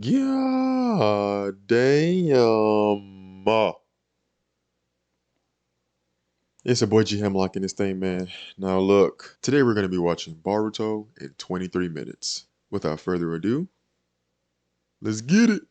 Yeah, damn. It's a boy G.hemlock in this thing, man. Now look, today we're gonna be watching Boruto in 23 minutes. Without further ado, let's get it.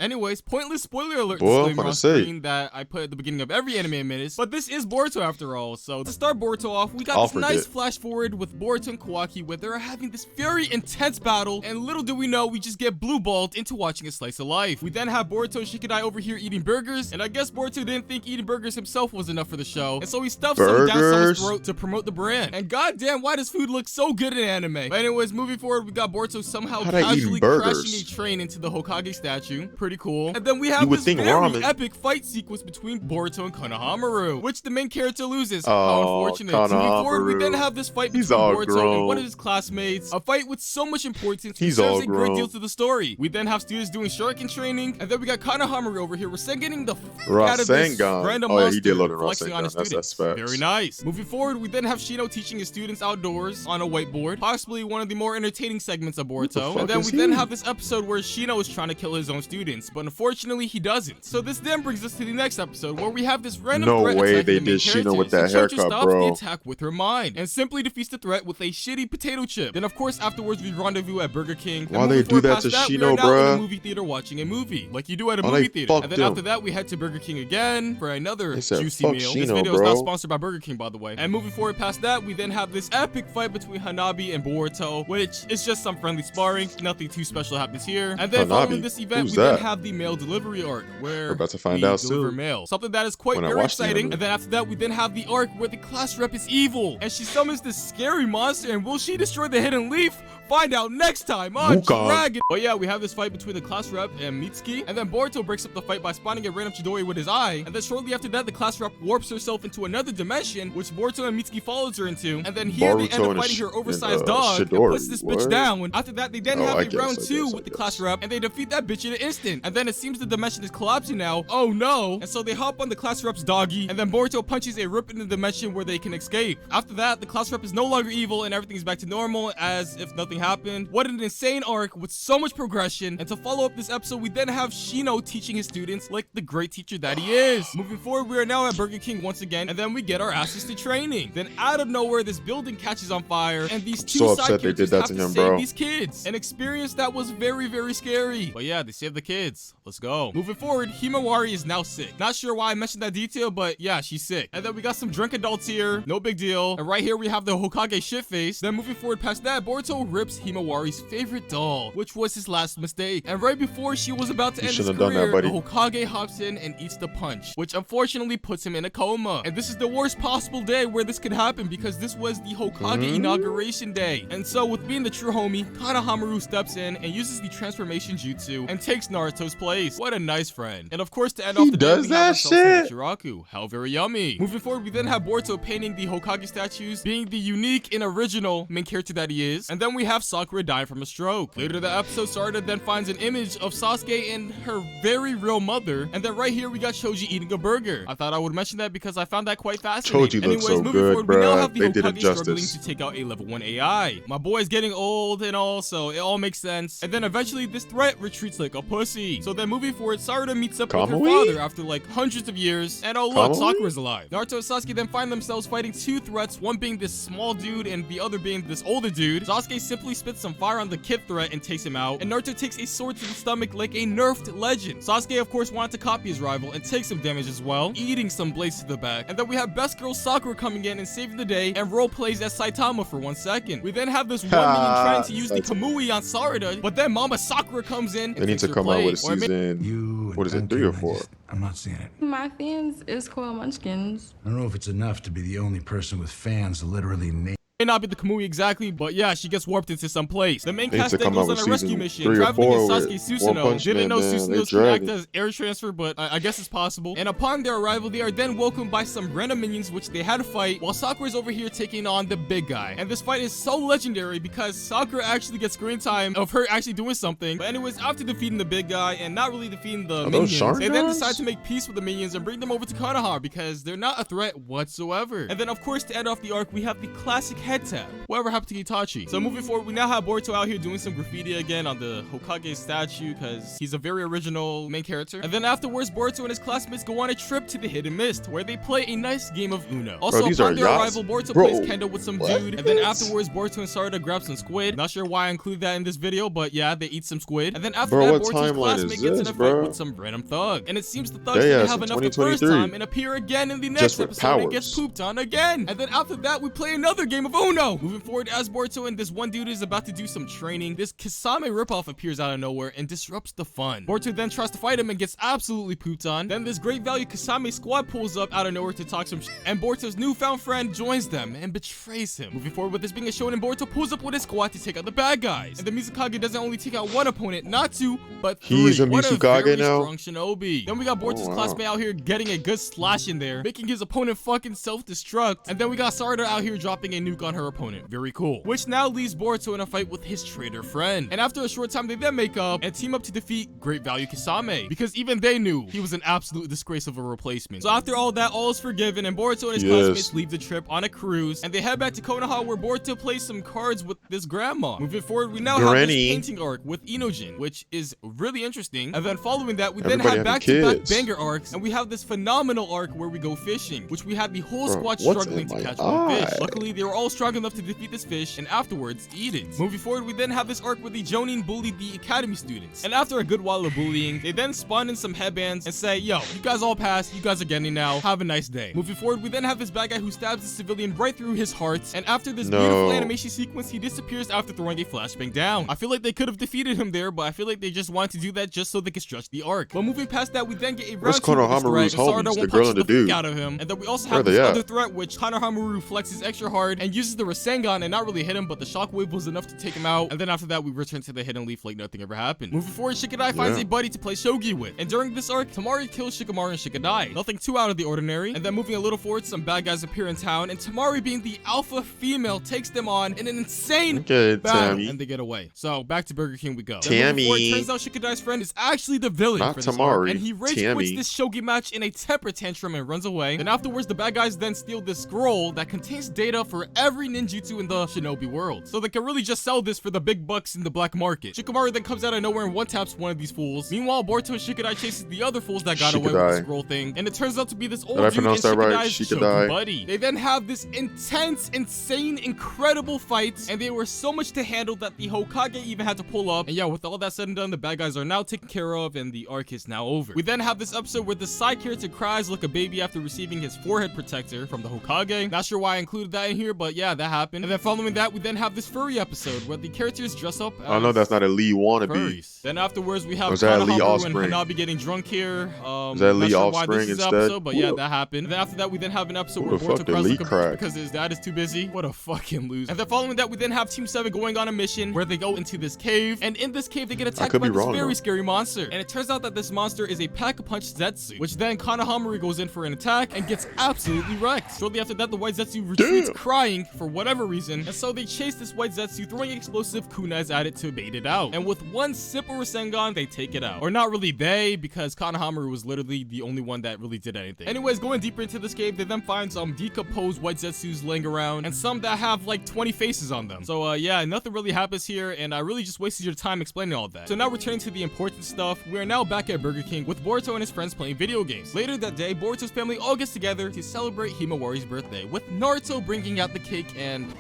Anyways, pointless spoiler alert Boy, I'm disclaimer finna on say. screen that I put at the beginning of every anime minutes, but this is Boruto after all. So to start Boruto off, we got I'll this nice forget. flash forward with Boruto and Kawaki where they're having this very intense battle, and little do we know, we just get blue-balled into watching a slice of life. We then have Boruto and Shikadai over here eating burgers, and I guess Boruto didn't think eating burgers himself was enough for the show, and so he stuffed some down someone's Burgers? throat to promote the brand. And goddamn, why does food look so good in anime? But anyways, moving forward, we got Boruto somehow How'd I eat casually burgers? crashing a train into the Hokage statue. Pretty cool. And then we You have would this think very ramen. epic fight sequence between Boruto and Konohamaru, which the main character loses. How Oh, unfortunate. Moving forward, we then Konohamaru. have this fight He's between all Boruto grown. and one of his classmates. A fight with so much importance. He's It serves all a great grown. deal to the story. We then have students doing shuriken training, and then we got Konohamaru over here. We're getting the out of this Rasengan. random Oh yeah, he monster did load in flexing on his Rasengan. That's students. facts. Very nice. Moving forward, we then have Shino teaching his students outdoors on a whiteboard, possibly one of the more entertaining segments of Boruto. fuck And then is we then he? have this episode where Shino is trying to kill his own students, but unfortunately he doesn't. So this then brings us to the next episode where we have this random No threat way attacking they the main did Shino with characters, that and Chocho haircut, stops bro. the attack with her mind and simply defeats the threat with a shitty potato chip. Then of course afterwards we rendezvous at Burger King. And Why they moving do forward that past to we Shino, are now in bruh? a movie theater watching a movie, like you do at a Oh, movie they theater. fucked And then him. after that we head to Burger King again for another They said, juicy "Fuck meal. This Shino, video is not bro." sponsored by Burger King, by the way. And moving forward past that, we then have this epic fight between Hanabi and Boruto, which is just some friendly sparring. Nothing too special happens here. And then following Hanabi? this event, Who's we then that? have the mail delivery arc, where We're about to find we out deliver soon. mail. Something that is quite When I very watch the exciting. anime. And then after that, we then have the arc where the class rep is evil, and she summons this scary monster. And will she destroy the hidden leaf? Find out next time on Wukong. Dragon. But yeah, we have this fight between the class rep and Mitsuki, and then Boruto breaks up the fight by spawning a random Chidori with his eye, and then shortly after that, the class rep warps herself into another dimension, which Boruto and Mitsuki follows her into, and then here they end Boruto up and fighting her and, oversized dog and Chidori, puts this bitch what? down. And after that, they then Oh, have I a guess, round I two guess, with I the class guess. rep, and they defeat that bitch in an instant. And then it seems the dimension is collapsing now. Oh no! And so they hop on the class rep's doggy, and then Boruto punches a rip in the dimension where they can escape. After that, the class rep is no longer evil, and everything is back to normal as if nothing happened. What an insane arc with so much progression. And to follow up this episode, we then have Shino teaching his students like the great teacher that he is. Moving forward, we are now at Burger King once again, and then we get our asses to training. Then out of nowhere, this building catches on fire, and these two so side upset they characters did that have to to him, save bro. these kids. An experience that was very, very scary. But yeah, they saved the kids. Let's go. Moving forward, Himawari is now sick. Not sure why I mentioned that detail, but yeah, she's sick. And then we got some drunk adults here. No big deal. And right here, we have the Hokage shit face. Then moving forward past that, Boruto rips Himawari's favorite doll, which was his last mistake. And right before she was about to You end his shouldn't have done career, that, the buddy. Hokage hops in and eats the punch, which unfortunately puts him in a coma. And this is the worst possible day where this could happen because this was the Hokage inauguration day. And so with being the true homie, Konohamaru steps in and uses the transformation jutsu and takes Naruto's place. What a nice friend. And of course, to end He off the day, does we have that ourselves shit? some Shiraku. How very yummy. Moving forward, we then have Boruto painting the Hokage statues, being the unique and original main character that he is. And then we have Sakura dying from a stroke. Later the episode, Sarada then finds an image of Sasuke and her very real mother. And then right here, we got Choji eating a burger. I thought I would mention that because I found that quite fascinating. Choji looks so moving good, forward, we now bruh. have the They did it Hokage struggling justice. to take out a level 1 AI. My boy's getting old and all, so it all makes sense. And then eventually, this threat retreats like a pussy. So then moving forward, Sarada meets up with her Kamui? father after like hundreds of years. And oh look, Kamui? Sakura's alive. Naruto and Sasuke then find themselves fighting two threats, one being this small dude and the other being this older dude. Sasuke simply spits some fire on the kid threat and takes him out. And Naruto takes a sword to the stomach like a nerfed legend. Sasuke, of course, wanted to copy his rival and take some damage as well, eating some blades to the back. And then we have best girl Sakura coming in and saving the day and role plays as Saitama for 1 second. We then have this one minion trying to use the Kamui on Sarada, but then Mama Sakura comes in and They need takes to her come out with a place. Or it may- season. What is it, 3 or 4? I'm not seeing it. My fans is Coil Munchkins. I don't know if it's enough to be the only person with fans literally named. May not be the Kamui exactly, but yeah, she gets warped into some place. The main They need cast to then come goes out on with a rescue season mission, 3 or traveling 4 against Sasuke with One Susanoo. Punch Didn't Man, know man. They Susanoo's can act dragging. as air transfer, but I guess it's possible. And upon their arrival, they are then welcomed by some random minions, which they had to fight, while Sakura's over here taking on the big guy. And this fight is so legendary because Sakura actually gets screen time of her actually doing something. But anyways, after defeating the big guy and not really defeating the Are minions, those Sharingan they then guns? decide to make peace with the minions and bring them over to Konoha because they're not a threat whatsoever. And then of course, to end off the arc, we have the classic head tap. Whatever happened to Itachi? So moving forward, we now have Boruto out here doing some graffiti again on the Hokage statue because he's a very original main character. And then afterwards, Boruto and his classmates go on a trip to the Hidden Mist where they play a nice game of Uno. Also, these upon are their yachts. arrival, Boruto Bro, plays kendo with some dude. And then afterwards, Boruto and Sarada grab some squid. Not sure why I include that in this video, but yeah, they eat some squid. And then after Bro, that, what Boruto's timeline is classmate gets in this, a fight bro? with some random thug. And it seems the thugs Yeah, didn't it's have in enough the first 2023. time and appear again in the next Just with episode and gets powers. pooped on again. And then after that, we play another game of Uno. Moving forward, as Boruto and this one dude is about to do some training, this Kisame ripoff appears out of nowhere and disrupts the fun. Boruto then tries to fight him and gets absolutely pooped on. Then this great value Kisame squad pulls up out of nowhere to talk some shit, and Boruto's newfound friend joins them and betrays him. Moving forward with this being a shonen, Boruto pulls up with his squad to take out the bad guys. And the Mizukage doesn't only take out one opponent, not two, but three. He's a What Mizukage very now? strong shinobi. Then we got Boruto's Oh, wow. classmate out here getting a good slash in there, making his opponent fucking self-destruct. And then we got Sarada out here dropping a nuke on her opponent. Very cool. Which now leaves Boruto in a fight with his traitor friend. And after a short time, they then make up and team up to defeat Great Value Kisame, because even they knew he was an absolute disgrace of a replacement. So after all that, all is forgiven, and Boruto and his Yes. classmates leave the trip on a cruise, and they head back to Konoha where Boruto plays some cards with this grandma. Moving forward, we now have this Granny. painting arc with Inojin, which is really interesting. And then following that, we then Everybody have having back-to-back kids. banger arcs, and we have this phenomenal arc where we go fishing, which we had the whole Bro, squad what's struggling in to my catch one fish. eye? Luckily, they were all strong enough to defeat this fish and afterwards eat it. Moving forward, we then have this arc where the Jonin bullied the academy students. And after a good while of bullying, they then spawn in some headbands and say, yo, you guys all passed, you guys are getting now, have a nice day. Moving forward, we then have this bad guy who stabs the civilian right through his heart, and after this beautiful animation sequence, he disappears after throwing a flashbang down. I feel like they could have defeated him there, but I feel like they just wanted to do that just so they could stretch the arc. But moving past that, we then get a round Where's two with this Konohamaru's threat, and homies, Sarada the won't girl punch and the the dude? fuck out of him. And then we also Where have are this they at? other threat, which Konohamaru flexes extra hard and uses the Rasengan and not really hit him, but the shockwave was enough to take him out. And then after that, we return to the Hidden Leaf like nothing ever happened. Moving forward, Shikadai finds Yeah. a buddy to play shogi with. And during this arc, Tamari kills Shikamaru and Shikadai. Nothing too out of the ordinary. And then moving a little forward, some bad guys appear in town, and Tamari, being the alpha female, takes them on in an insane Okay, battle, Tammy. and they get away. So back to Burger King we go. Then Tammy. moving forward, it turns out Shikadai's friend is actually the villain Not for this arc, Tamari, and he rage quits Tammy. this shogi match in a temper tantrum and runs away. Then afterwards, the bad guys then steal this scroll that contains data for every ninjutsu in the shinobi world, so they can really just sell this for the big bucks in the black market. Shikamaru then comes out of nowhere and one-taps one of these fools. Meanwhile, Boruto and Shikadai chases the other fools that got away with the Shikadai. scroll thing, and it turns out to be this old Did I dude and pronounce that right? Shikadai's Shikadai. shogi buddy. They then have this intense, insane, incredible fight, and they were so much to handle that the Hokage even had to pull up. And yeah, with all that said and done, the bad guys are now taken care of, and the arc is now over. We then have this episode where the side character cries like a baby after receiving his forehead protector from the Hokage. Not sure why I included that in here, but yeah, that happened. And then following that, we then have this furry episode where the characters dress up as I know that's not a Lee wannabe. furries. Then afterwards, we have Was that Lee Konohamaru and Offspring? Hanabi getting drunk here. Is that not Lee sure why Offspring this is the instead? episode, but yeah, Who the- that happened. And then after that, we then have an episode Who where the fuck Boruto did cries Lee like a crack? because his dad is too busy. What a fucking loser. And then following that, we then have Team 7 going on a mission where they go into this cave, and in this cave, they get attacked could by be this wrong, very though. scary monster. And it turns out that this monster is a Pack-a-Punch Zetsu, which then Konohamaru goes in for an attack and gets absolutely wrecked. Shortly after that, the White Zetsu retreats Damn. crying for whatever reason, and so they chase this White Zetsu, throwing explosive kunais at it to bait it out. And with one sip of Rasengan, they take it out. Or not really they, because Konohamaru was literally the only one that really did anything. Anyways, going deeper into this cave, they then find some decomposed White Zetsus laying around, and some that have like 20 faces on them. So yeah, nothing really happens here, and I really just wasted your time explaining all that. So now returning to the important stuff, we are now back at Burger King with Boruto and his friends playing video games. Later that day, Boruto's family all gets together to celebrate Himawari's birthday, with Naruto bringing out the cake and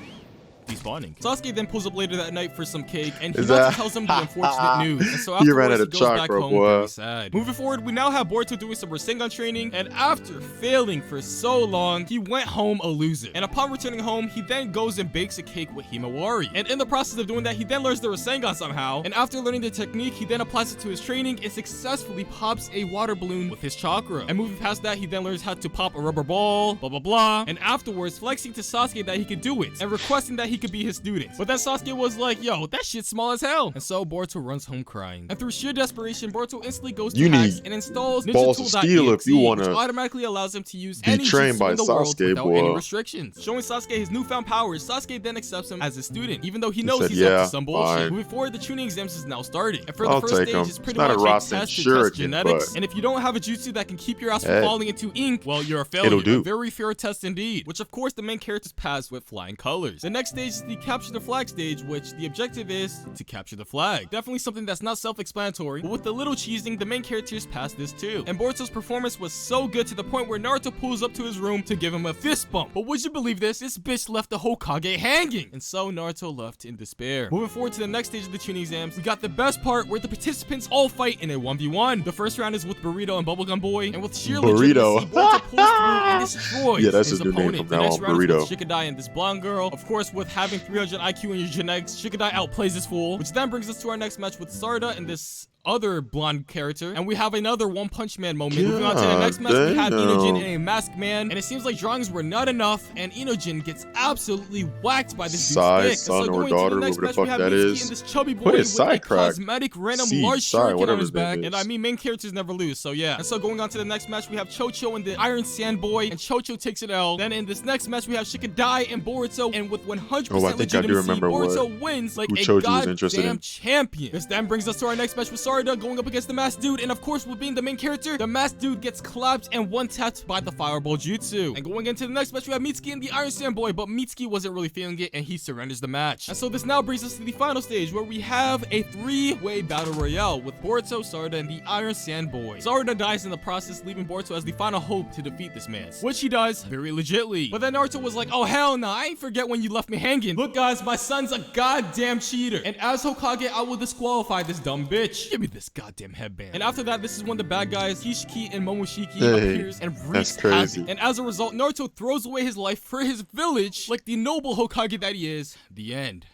despawning. Sasuke then pulls up later that night for some cake, and Is Hinata that- tells him the unfortunate news. And so He ran afterwards, out he of goes back chakra, home boy. very sad. Moving forward, we now have Boruto doing some Rasengan training, and after failing for so long, he went home a loser. And upon returning home, he then goes and bakes a cake with Himawari. And in the process of doing that, he then learns the Rasengan somehow, and after learning the technique, he then applies it to his training and successfully pops a water balloon with his chakra. And moving past that, he then learns how to pop a rubber ball, blah blah blah, and afterwards flexing to Sasuke that he could do it, and requesting that he could be his student. But then Sasuke was like, yo, that shit's small as hell. And so Boruto runs home crying. And through sheer desperation, Boruto instantly goes to You hacks need and installs balls of steel if you which wanna automatically allows him to use be any trained jutsu by in the world Sasuke, without boy. any restrictions. Showing Sasuke his newfound powers, Sasuke then accepts him as a student, even though he knows said, he's up "Yeah, to some bullshit." fine. Moving forward, the tuning exams is now starting. And for I'll the first take stage, 'em. it's pretty It's not a much a Rasen test to shuriken, test genetics. but- And if you don't have a jutsu that can keep your ass from Hey. falling into ink, well, you're a failure. It'll do. A very fair test indeed. Which of course the main characters pass with flying colors. The next stage is the capture the flag stage, which the objective is to capture the flag. Definitely something that's not self-explanatory, but with a little cheesing, the main characters pass this too. And Boruto's performance was so good to the point where Naruto pulls up to his room to give him a fist bump. But would you believe this? This bitch left the Hokage hanging. And so Naruto left in despair. Moving forward to the next stage of the tuning exams, we got the best part where the participants all fight in a 1v1. The first round is with Burrito and Bubblegum Boy, and with sheer Burrito. legitimacy, Boruto pulls through and destroys Yeah, that's his his new name opponent. from The now next on, round is Burrito. with Shikadai and this blonde girl. Of course, with having 300 IQ in your genetics, Shikadai outplays this fool, which then brings us to our next match with Sarda and this other blonde character, and we have another One Punch Man moment. Moving on to the next match, we have damn. Inojin and a masked man, and it seems like drawings were not enough, and Inojin gets absolutely whacked by this dude's Sai, stick. And son so or going to daughter, the next whoever the match, fuck we have that Mitsuki is. and this chubby boy What with is Sai a crack? cosmetic random Siege, large Sai, shuriken whatever on his his name back, is. and I mean main characters never lose, so yeah. And so going on to the next match, we have Chocho and the Iron Sand Boy, and Chocho takes an L. Then in this next match, we have Shikadai and Boruto, and with 100% Oh, I think I do legitimacy, remember Boruto wins like who a Chocho was interested goddamn in. champion. This then brings us to our next match with Sarda going up against the masked dude, and of course, with being the main character, the masked dude gets clapped and one-tapped by the Fireball Jutsu. And going into the next match, we have Mitsuki and the Iron Sand Boy, but Mitsuki wasn't really feeling it, and he surrenders the match. And so this now brings us to the final stage, where we have a three-way battle royale with Boruto, Sarda, and the Iron Sand Boy. Sarda dies in the process, leaving Boruto as the final hope to defeat this man, which he does very legitly. But then Naruto was like, oh hell no, I ain't forget when you left me hanging. Look guys, my son's a goddamn cheater, and as Hokage, I will disqualify this dumb bitch. Give me this goddamn headband. And after that, this is when the bad guys, Hishiki and Momoshiki, appears and wreaks crazy. havoc. And as a result, Naruto throws away his life for his village, like the noble Hokage that he is. The end.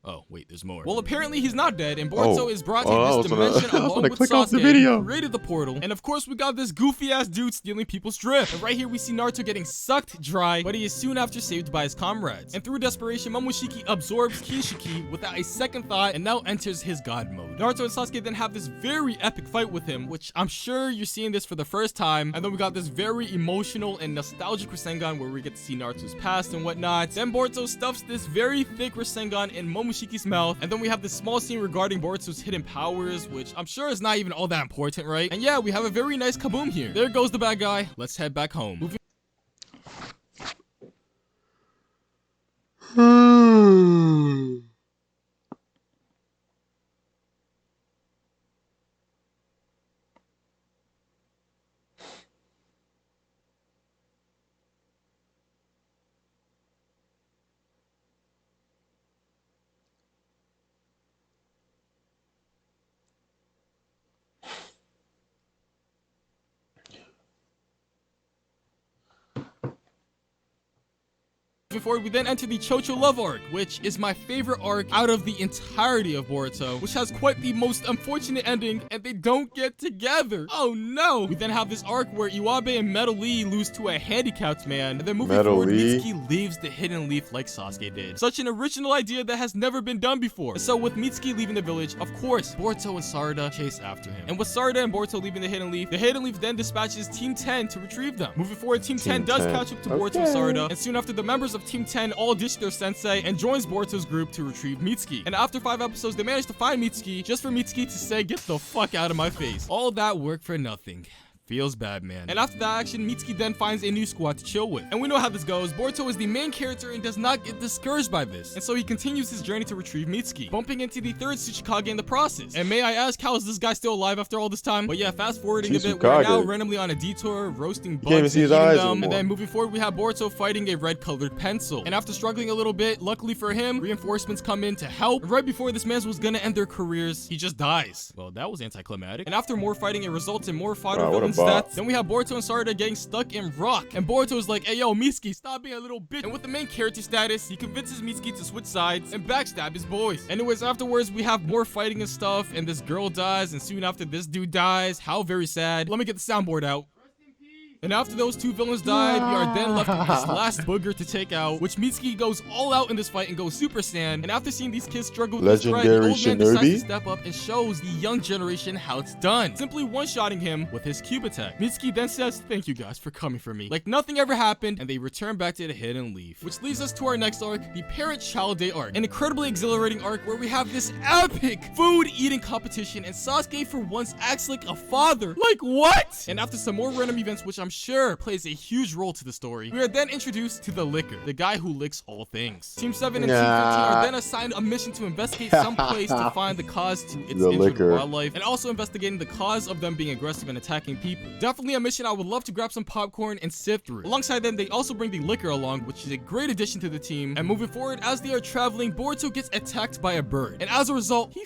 Oh, wait, there's more. Well, apparently he's not dead, and Boruto Oh. is brought Oh, I to this was gonna- dimension I was along gonna with click off the Sasuke, video. who created the portal. And of course, we got this goofy-ass dude stealing people's drip. And right here, we see Naruto getting sucked dry, but he is soon after saved by his comrades. And through desperation, Momoshiki absorbs Hishiki without a second thought, and now enters his god mode. Naruto and Sasuke then have this very epic fight with him, which I'm sure you're seeing this for the first time. And then we got this very emotional and nostalgic Rasengan where we get to see Naruto's past and whatnot. Then Boruto stuffs this very thick Rasengan in Momoshiki's mouth, and then we have this small scene regarding Boruto's hidden powers, which I'm sure is not even all that important, right? And yeah, we have a very nice kaboom here. There goes the bad guy. Let's head back home. Moving forward, we then enter the Chocho Love arc, which is my favorite arc out of the entirety of Boruto, which has quite the most unfortunate ending, and they don't get together. Oh no! We then have this arc where Iwabe and Metal Lee lose to a handicapped man, and then moving Metal forward, Lee? Mitsuki leaves the Hidden Leaf like Sasuke did. Such an original idea that has never been done before. And so with Mitsuki leaving the village, of course, Boruto and Sarada chase after him. And with Sarada and Boruto leaving the Hidden Leaf then dispatches Team 10 to retrieve them. Moving forward, Team 10 does 10. catch up to Boruto and Sarada, and soon after, the members of Team 10 all ditch their sensei and joins Boruto's group to retrieve Mitsuki. And after 5 episodes, they manage to find Mitsuki just for Mitsuki to say, get the fuck out of my face. All that work for nothing. Feels bad, man. And after that action, Mitsuki then finds a new squad to chill with. And we know how this goes. Boruto is the main character and does not get discouraged by this. And so he continues his journey to retrieve Mitsuki, bumping into the third Tsuchikage in the process. And may I ask, how is this guy still alive after all this time? But yeah, fast forwarding a bit, we're now Tsuchikage. randomly on a detour, roasting can't even bugs see and his eating eyes them. And anymore. then moving forward, we have Boruto fighting a red-colored pencil. And after struggling a little bit, luckily for him, reinforcements come in to help. And right before this man was gonna end their careers, he just dies. Well, that was anticlimactic. And after more fighting, it results in more fodder Wow, what a villains bop. deaths. Then we have Boruto and Sarada getting stuck in rock. And Boruto is like, hey yo, Mitsuki, stop being a little bitch. And with the main character status, he convinces Mitsuki to switch sides and backstab his boys. Anyways, afterwards, we have more fighting and stuff, and this girl dies, and soon after, this dude dies. How very sad. Let me get the soundboard out. And after those two villains died, we are then left with this last booger to take out, which Mitsuki goes all out in this fight and goes Super Saiyan. And after seeing these kids struggle with this threat, the Legendary old man decides to Shinobi. step up and shows the young generation how it's done, simply one-shotting him with his cube attack. Mitsuki then says, "Thank you guys for coming for me," like nothing ever happened, and they return back to the Hidden Leaf. Which leads us to our next arc, the Parent-Child Day arc, an incredibly exhilarating arc where we have this epic food eating competition, and Sasuke for once acts like a father. Like what? And after some more random events, which I'm sure plays a huge role to the story, we are then introduced to the Licker, the guy who licks all things. Team 7 and Team 15 are then assigned a mission to investigate some place to find the cause to its The injured Licker. wildlife, and also investigating the cause of them being aggressive and attacking people. Definitely a mission I would love to grab some popcorn and sift through. Alongside them, they also bring the Licker along, which is a great addition to the team. And moving forward, as they are traveling, Boruto gets attacked by a bird, and as a result, he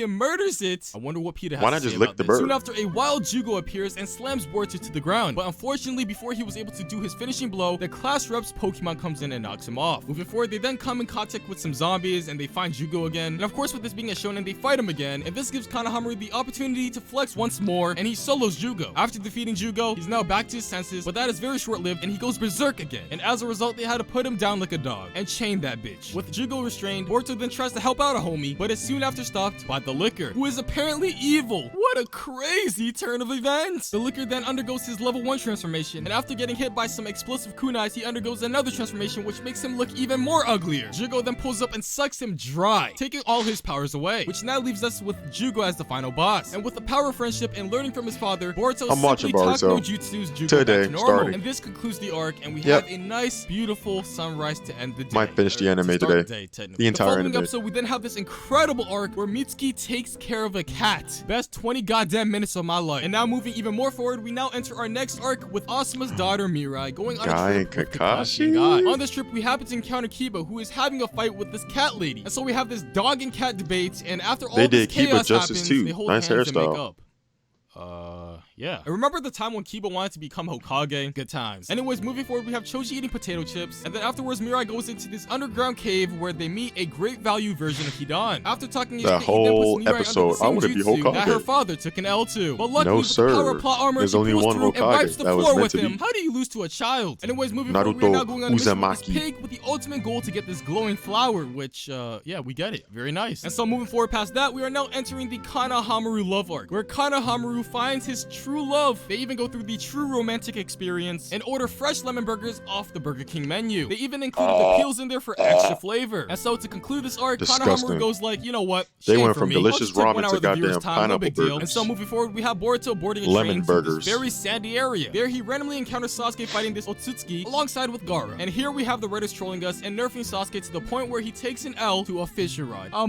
murders it. I wonder what Peter has Why to not say just lick about the this. bird? Soon after, a wild Jugo appears and slams Boruto to the ground, but unfortunately, before he was able to do his finishing blow, the class rep's Pokemon comes in and knocks him off. Moving forward, they then come in contact with some zombies and they find Jugo again, and of course with this being a shonen, they fight him again, and this gives Kanahamaru the opportunity to flex once more, and he solos Jugo. After defeating Jugo, he's now back to his senses, but that is very short-lived, and he goes berserk again, and as a result, they had to put him down like a dog and chain that bitch. With Jugo restrained, Boruto then tries to help out a homie, but is soon after stopped by the Licker, who is apparently evil. What a crazy turn of events. The Licker then undergoes his level 1 transformation, and after getting hit by some explosive kunais, he undergoes another transformation, which makes him look even more uglier. Jugo then pulls up and sucks him dry, taking all his powers away, which now leaves us with Jugo as the final boss. And with the power of friendship and learning from his father, Boruto I'm watching simply Boruto. no jutsus Jugo Today, back to normal. starting. And this concludes the arc, and we Yep. have a nice, beautiful sunrise to end the day. Might finish the Or anime to start today. technically. The entire following anime. episode, we then have this incredible arc where Mitsuki takes care of a cat. Best 20 goddamn minutes of my life. And now moving even more forward, we now enter our next arc with Asuma's daughter Mirai going on Guy a and trip with Kakashi? Guy. On this trip, we happen to encounter Kiba, who is having a fight with this cat lady. And so we have this dog and cat debate, and after all They this did Kiba chaos justice happens, too. they hold Nice hands and make hairstyle. up. Yeah. I remember the time when Kiba wanted to become Hokage. Good times. Anyways, moving forward, we have Choji eating potato chips, and then afterwards, Mirai goes into this underground cave where they meet a great value version of Hidan. After talking his That shit, he then puts whole Mirai under episode, the same I wanna be jutsu that her Hokage. father took an L to. But luckily, No, with the power sir. of plot armor, There's she only pulls one through and Hokage wipes the that was floor meant with to him. be. How do you lose to a child? Anyways, moving forward, we're Naruto now going on a mission with this Uzumaki. pig with the ultimate goal to get this glowing flower, which, yeah, we get it. Very nice. And so moving forward past that, we are now entering the Kanahamaru love arc, where Kanahamaru finds his true love. They even go through the true romantic experience and order fresh lemon burgers off the Burger King menu. They even included the peels in there for extra flavor. And so to conclude this arc, Disgusting. Kanahamaru goes like, you know what? They Shame went for from me. delicious I'll just take 1 ramen hour to of the viewer's goddamn time, no pineapple big deal. And burgers. so moving forward, we have Boruto boarding a Lemon train to burgers. this very sandy area. There he randomly encounters Sasuke fighting this Otsutsuki alongside with Gaara. And here we have the writers trolling us and nerfing Sasuke to the point where he takes an L to a fishing rod. A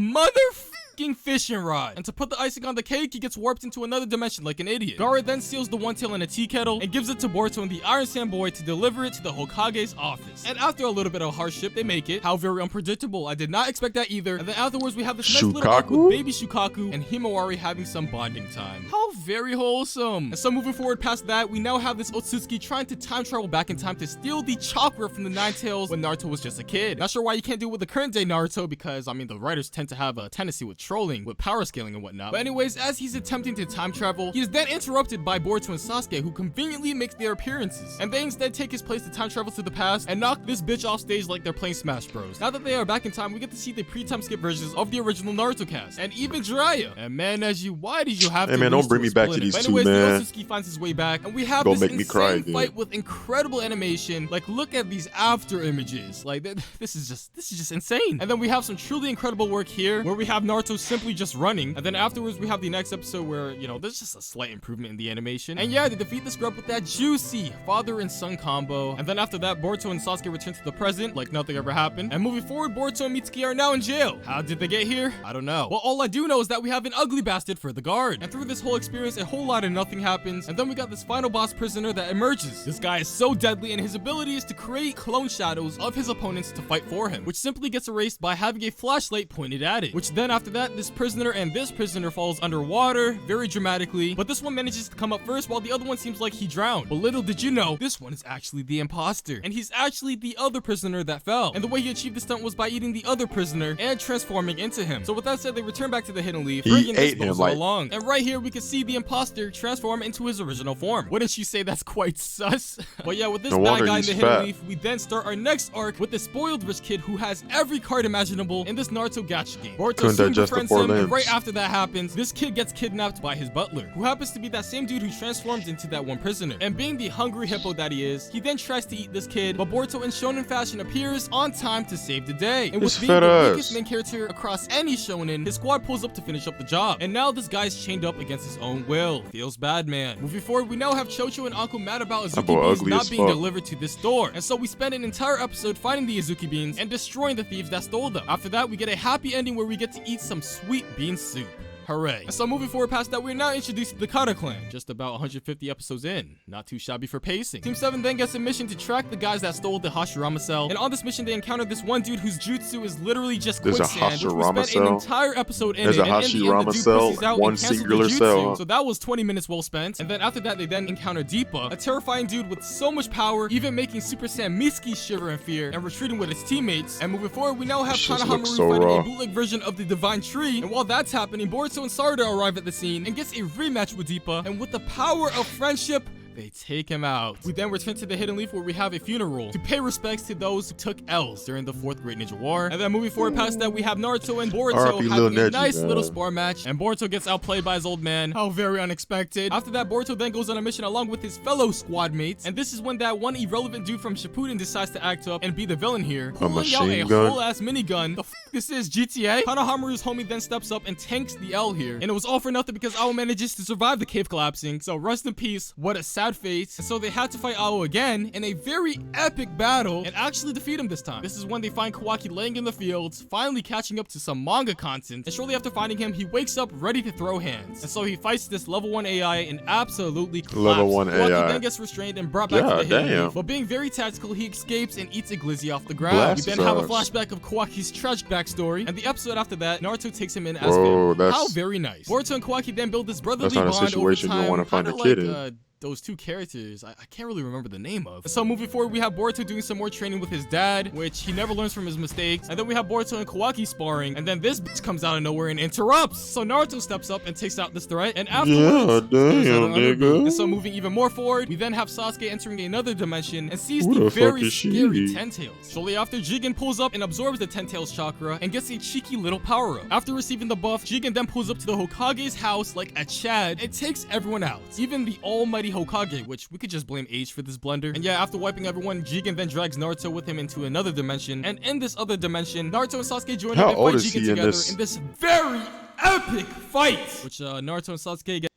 fishing rod. And to put the icing on the cake, he gets warped into another dimension like an idiot. Gaara then steals the one tail in a tea kettle and gives it to Boruto and the Iron Sand Boy to deliver it to the Hokage's office. And after a little bit of hardship, they make it. How very unpredictable. I did not expect that either. And then afterwards, we have this nice little arc with Shukaku? baby Shukaku and Himawari having some bonding time. How very wholesome. And so moving forward past that, we now have this Otsutsuki trying to time travel back in time to steal the chakra from the Nine Tails when Naruto was just a kid. Not sure why you can't do it with the current day Naruto, because I mean the writers tend to have a tendency with trolling, with power scaling and whatnot. But anyways, as he's attempting to time travel, he is then interrupted by Boruto and Sasuke, who conveniently make their appearances. And they instead take his place to time travel to the past and knock this bitch off stage like they're playing Smash Bros. Now that they are back in time, we get to see the pre-time skip versions of the original Naruto cast, and even Jiraiya. And man, why did you have Hey, to man, don't lose bring a me back to split? these But two, anyways, man. the Otsutsuki finds his way back, and we have Don't this make me cry insane again. fight with incredible animation. Like, look at these after images. Like, this is just insane. And then we have some truly incredible work here, where we have Naruto simply just running, and then afterwards we have the next episode where, you know, there's just a slight improvement in the animation. And yeah, they defeat the scrub with that juicy father and son combo. And then after that, Boruto and Sasuke return to the present like nothing ever happened. And moving forward, Boruto and Mitsuki are now in jail. How did they get here? I don't know. Well, all I do know is that we have an ugly bastard for the guard. And through this whole experience, a whole lot of nothing happens. And then we got this final boss prisoner that emerges. This guy is so deadly, and his ability is to create clone shadows of his opponents to fight for him, which simply gets erased by having a flashlight pointed at it. Which then after that, that, this prisoner and this prisoner falls underwater very dramatically, but this one manages to come up first while the other one seems like he drowned. But little did you know, this one is actually the imposter, and he's actually the other prisoner that fell. And the way he achieved the stunt was by eating the other prisoner and transforming into him. So with that said, they return back to the Hidden Leaf, bringing this puzzle along. And right here, we can see the imposter transform into his original form. Wouldn't you say that's quite sus? But yeah, with this bad guy in the Hidden Leaf, we then start our next arc with the spoiled rich kid who has every card imaginable in this Naruto gacha game. Boruto soon befriends him, and right after that happens, this kid gets kidnapped by his butler, who happens to be that same dude who transformed into that one prisoner. And being the hungry hippo that he is, he then tries to eat this kid, but Boruto in shonen fashion appears on time to save the day. And with being the weakest main character across any shonen, his squad pulls up to finish up the job. And now this guy's chained up against his own will. Feels bad, man. Moving forward, we now have Chocho and Uncle mad about Azuki beans not being delivered to this store. And so we spend an entire episode finding the Azuki beans and destroying the thieves that stole them. After that, we get a happy ending where we get to eat some sweet bean soup. Hooray. And so moving forward past that, we're now introduced to the Kata clan, just about 150 episodes in. Not too shabby for pacing. Team 7 then gets a mission to track the guys that stole the Hashirama cell, and on this mission they encounter this one dude whose jutsu is literally just quicksand, which we spent an entire episode in it, and in the end the dude pushes out and cancels the jutsu. So that was 20 minutes well spent. And then after that they then encounter Deepa, a terrifying dude with so much power, even making Super Saiyan Mitsuki shiver in fear and retreating with his teammates. And moving forward, we now have Konohamaru fighting a bootleg version of the Divine Tree, and while that's happening, Boruto and Sarada arrive at the scene and gets a rematch with Deepa, and with the power of friendship, they take him out. We then return to the Hidden Leaf where we have a funeral to pay respects to those who took L's during the 4th Great Ninja War. And then moving forward past that, we have Naruto and Boruto having a nice little spar match, and Boruto gets outplayed by his old man. How very unexpected. After that, Boruto then goes on a mission along with his fellow squad mates, and this is when that one irrelevant dude from Shippuden decides to act up and be the villain here, pulling out a whole ass minigun. The f this is GTA? Konohamaru's homie then steps up and tanks the L here, and it was all for nothing because Ao manages to survive the cave collapsing. So rest in peace, what a sad fate. And so they had to fight Ao again in a very epic battle and actually defeat him this time. This is when they find Kawaki laying in the fields, finally catching up to some manga content, and shortly after finding him, he wakes up ready to throw hands. And so he fights this level 1 AI and absolutely collapses. Level 1 AI. Kawaki then gets restrained and brought back to the Hidden Leaf, but being very tactical, he escapes and eats a glizzy off the ground. We then have a flashback of Kawaki's tragic backstory, and the episode after that, Naruto takes him in as family. How very nice. Boruto and Kawaki then build this brotherly bond over time. That's not a situation you want to find a kid in. Those two characters I can't really remember the name of. So moving forward, we have Boruto doing some more training with his dad, which he never learns from his mistakes. And then we have Boruto and Kawaki sparring, and then this bitch comes out of nowhere and interrupts. So Naruto steps up and takes out this threat, and afterwards, and so moving even more forward, we then have Sasuke entering another dimension and sees the very scary Ten Tails. Shortly after, Jigen pulls up and absorbs the Ten Tails chakra and gets a cheeky little power up. After receiving the buff, Jigen then pulls up to the Hokage's house like a Chad and takes everyone out, even the almighty Hokage, which we could just blame age for this blunder. And yeah, after wiping everyone, Jigen then drags Naruto with him into another dimension, and in this other dimension, Naruto and Sasuke join up and fight Jigen together in this very epic fight, which Naruto and Sasuke get.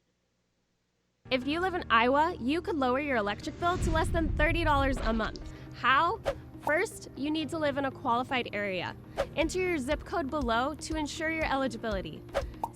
If you live in Iowa, you could lower your electric bill to less than $30 a month. How? First, you need to live in a qualified area. Enter your zip code below to ensure your eligibility.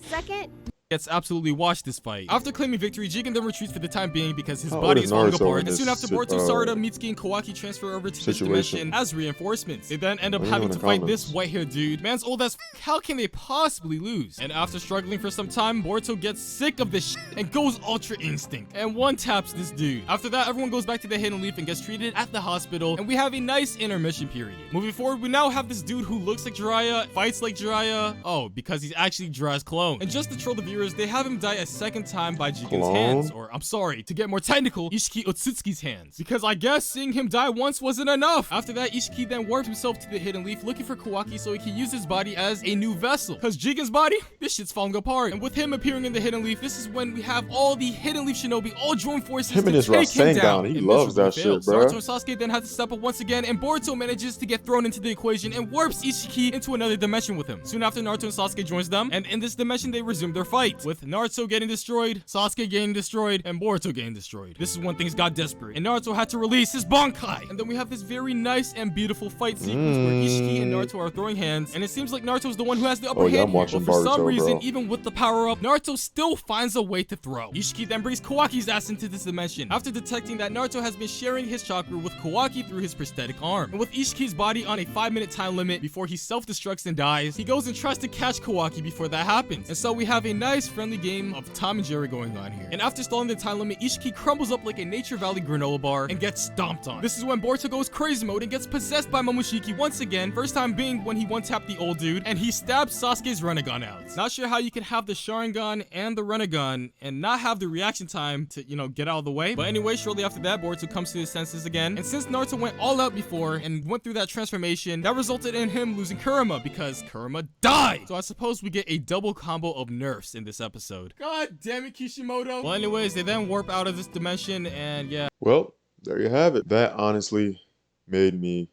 Second, gets absolutely washed this fight. After claiming victory, Jigen then retreats for the time being because his body is falling apart, and soon after, Boruto, Sarada, Mitsuki, and Kawaki transfer over to this dimension as reinforcements. They then end up having to fight this white-haired dude. Man's old as f, how can they possibly lose? And after struggling for some time, Boruto gets sick of this shit and goes Ultra Instinct and one-taps this dude. After that, everyone goes back to the Hidden Leaf and gets treated at the hospital, and we have a nice intermission period. Moving forward, we now have this dude who looks like Jiraiya, fights like Jiraiya. Oh, because he's actually Jiraiya's clone. And just to troll the viewers, they have him die a second time by Jigen's hands, or I'm sorry, to get more technical, Ishiki Otsutsuki's hands, because I guess seeing him die once wasn't enough. After that, Ishiki then warped himself to the Hidden Leaf looking for Kawaki so he can use his body as a new vessel, because Jigen's body, this shit's falling apart. And with him appearing in the Hidden Leaf, this is when we have all the Hidden Leaf shinobi all join forces to take him down. He loves that shit, bro. Naruto and Sasuke then had to step up once again, and Boruto manages to get thrown into the equation and warps Ishiki into another dimension with him. Soon after, Naruto and Sasuke joins them, and in this dimension they resume their fight. fight, with Naruto getting destroyed, Sasuke getting destroyed, and Boruto getting destroyed. This is when things got desperate, and Naruto had to release his Bankai. And then we have this very nice and beautiful fight sequence where Ishiki and Naruto are throwing hands, and it seems like Naruto's the one who has the upper Oh, yeah, hand I'm here. watching But for some Boruto, reason, bro. even with the power-up, Naruto still finds a way to throw. Ishiki then brings Kawaki's ass into this dimension, after detecting that Naruto has been sharing his chakra with Kawaki through his prosthetic arm. And with Ishiki's body on a 5-minute time limit before he self-destructs and dies, he goes and tries to catch Kawaki before that happens. And so we have a nice friendly game of Tom and Jerry going on here. And after stalling the time limit, Ishiki crumbles up like a Nature Valley granola bar and gets stomped on. This is when Boruto goes crazy mode and gets possessed by Momoshiki once again, first time being when he one-tapped the old dude, and he stabs Sasuke's Rinnegan out. Not sure how you can have the Sharingan and the Rinnegan and not have the reaction time to, you know, get out of the way. But anyway, shortly after that, Boruto comes to his senses again. And since Naruto went all out before and went through that transformation, that resulted in him losing Kurama because Kurama died. So I suppose we get a double combo of nerfs in this episode. God damn it, Kishimoto. Well, anyways, they then warp out of this dimension, and yeah. Well, there you have it. That honestly made me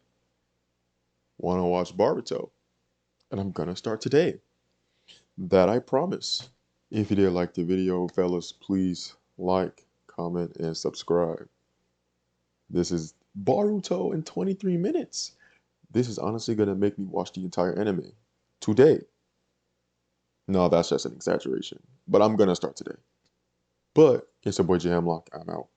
want to watch Boruto. And I'm gonna start today. That I promise. If you did like the video, fellas, please like, comment, and subscribe. This is Boruto in 23 minutes. This is honestly gonna make me watch the entire anime today. No, that's just an exaggeration. But I'm gonna start today. But it's your boy G.hemlock. I'm out.